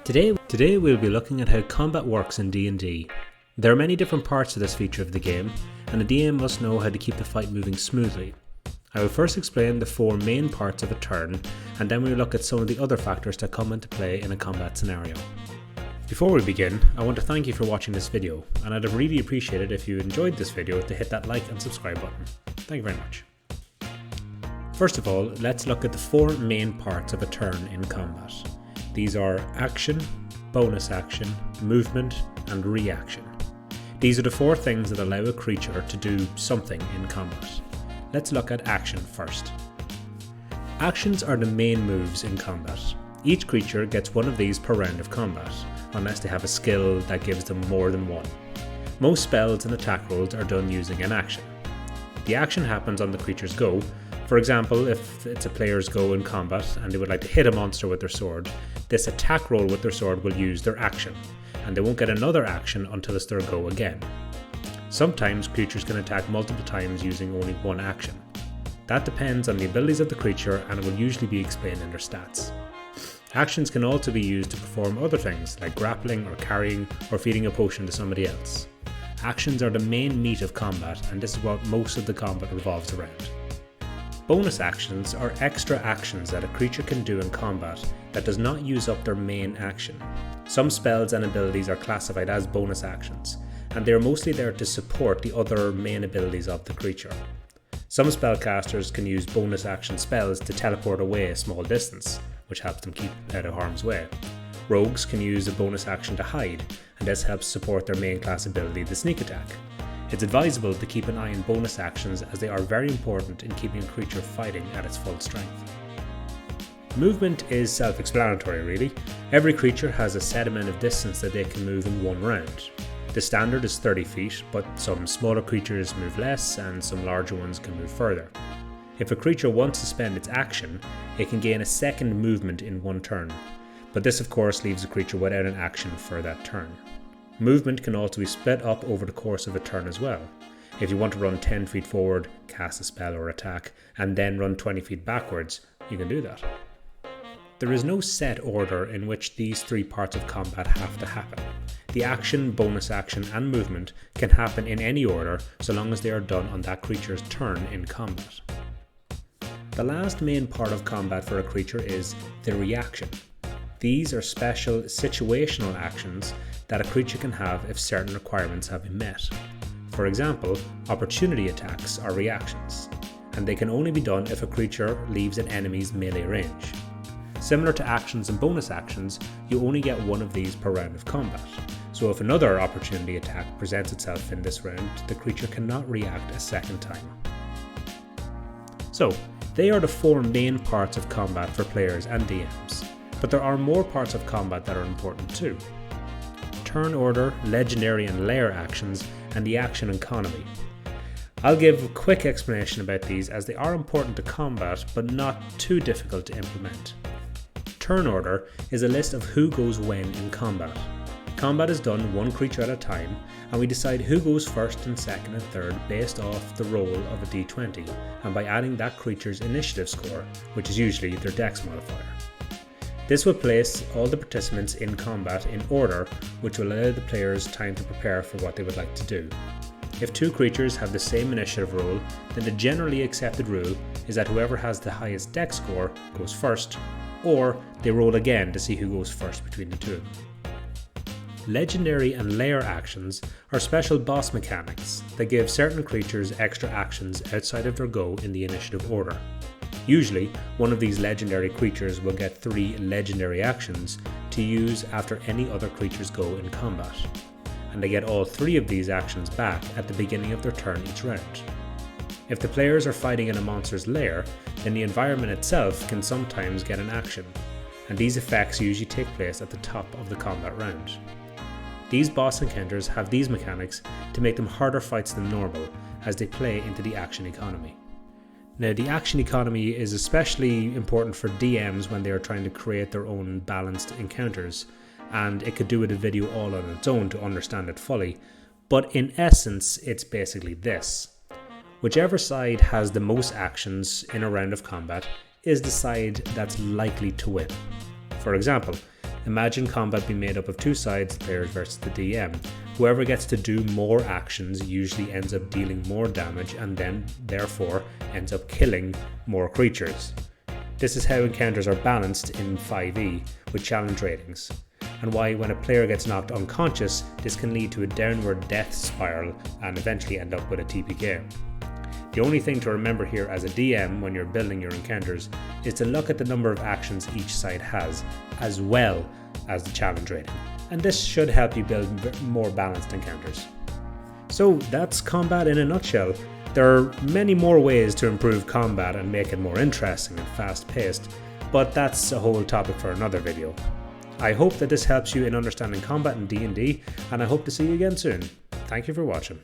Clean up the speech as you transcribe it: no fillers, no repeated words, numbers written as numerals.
Today we'll be looking at how combat works in D&D. There are many different parts to this feature of the game, and a DM must know how to keep the fight moving smoothly. I will first explain the 4 main parts of a turn, and then we will look at some of the other factors that come into play in a combat scenario. Before we begin, I want to thank you for watching this video, and I'd have really appreciated if you enjoyed this video to hit that like and subscribe button. Thank you very much. First of all, let's look at the 4 main parts of a turn in combat. These are action, bonus action, movement, and reaction. These are the 4 things that allow a creature to do something in combat. Let's look at action first. Actions are the main moves in combat. Each creature gets one of these per round of combat, unless they have a skill that gives them more than one. Most spells and attack rolls are done using an action. The action happens on the creature's go. For example, if it's a player's go in combat and they would like to hit a monster with their sword, this attack roll with their sword will use their action, and they won't get another action until it's their go again. Sometimes creatures can attack multiple times using only one action. That depends on the abilities of the creature and it will usually be explained in their stats. Actions can also be used to perform other things like grappling or carrying or feeding a potion to somebody else. Actions are the main meat of combat, and this is what most of the combat revolves around. Bonus actions are extra actions that a creature can do in combat that does not use up their main action. Some spells and abilities are classified as bonus actions, and they are mostly there to support the other main abilities of the creature. Some spellcasters can use bonus action spells to teleport away a small distance, which helps them keep out of harm's way. Rogues can use a bonus action to hide, and this helps support their main class ability, the sneak attack. It's advisable to keep an eye on bonus actions as they are very important in keeping a creature fighting at its full strength. Movement is self-explanatory really. Every creature has a set amount of distance that they can move in one round. The standard is 30 feet, but some smaller creatures move less and some larger ones can move further. If a creature wants to spend its action, it can gain a second movement in one turn, but this of course leaves the creature without an action for that turn. Movement can also be split up over the course of a turn as well. If you want to run 10 feet forward, cast a spell or attack, and then run 20 feet backwards, you can do that. There is no set order in which these 3 parts of combat have to happen. The action, bonus action, and movement can happen in any order so long as they are done on that creature's turn in combat. The last main part of combat for a creature is the reaction. These are special situational actions that a creature can have if certain requirements have been met. For example, opportunity attacks are reactions, and they can only be done if a creature leaves an enemy's melee range. Similar to actions and bonus actions, you only get one of these per round of combat, so if another opportunity attack presents itself in this round, the creature cannot react a second time. So, they are the 4 main parts of combat for players and DMs, but there are more parts of combat that are important too. Turn order, legendary and lair actions, and the action economy. I'll give a quick explanation about these as they are important to combat but not too difficult to implement. Turn order is a list of who goes when in combat. Combat is done one creature at a time, and we decide who goes first and second and third based off the roll of a d20 and by adding that creature's initiative score, which is usually their dex modifier. This will place all the participants in combat in order, which will allow the players time to prepare for what they would like to do. If 2 creatures have the same initiative roll, then the generally accepted rule is that whoever has the highest dex score goes first, or they roll again to see who goes first between the 2 of them. Legendary and lair actions are special boss mechanics that give certain creatures extra actions outside of their go in the initiative order. Usually, one of these legendary creatures will get 3 legendary actions to use after any other creatures go in combat, and they get all 3 of these actions back at the beginning of their turn each round. If the players are fighting in a monster's lair, then the environment itself can sometimes get an action, and these effects usually take place at the top of the combat round. These boss encounters have these mechanics to make them harder fights than normal as they play into the action economy. Now, the action economy is especially important for DMs when they are trying to create their own balanced encounters, and it could do with a video all on its own to understand it fully, but in essence it's basically this. Whichever side has the most actions in a round of combat is the side that's likely to win. For example, Imagine combat being made up of two sides, the players versus the DM. Whoever gets to do more actions usually ends up dealing more damage and then, therefore, ends up killing more creatures. This is how encounters are balanced in 5e with challenge ratings, and why when a player gets knocked unconscious, this can lead to a downward death spiral and eventually end up with a TPK. The only thing to remember here as a DM when you're building your encounters is to look at the number of actions each side has, as well as the challenge rating, and this should help you build more balanced encounters. So that's combat in a nutshell. There are many more ways to improve combat and make it more interesting and fast paced, but that's a whole topic for another video. I hope that this helps you in understanding combat in D&D, and I hope to see you again soon. Thank you for watching.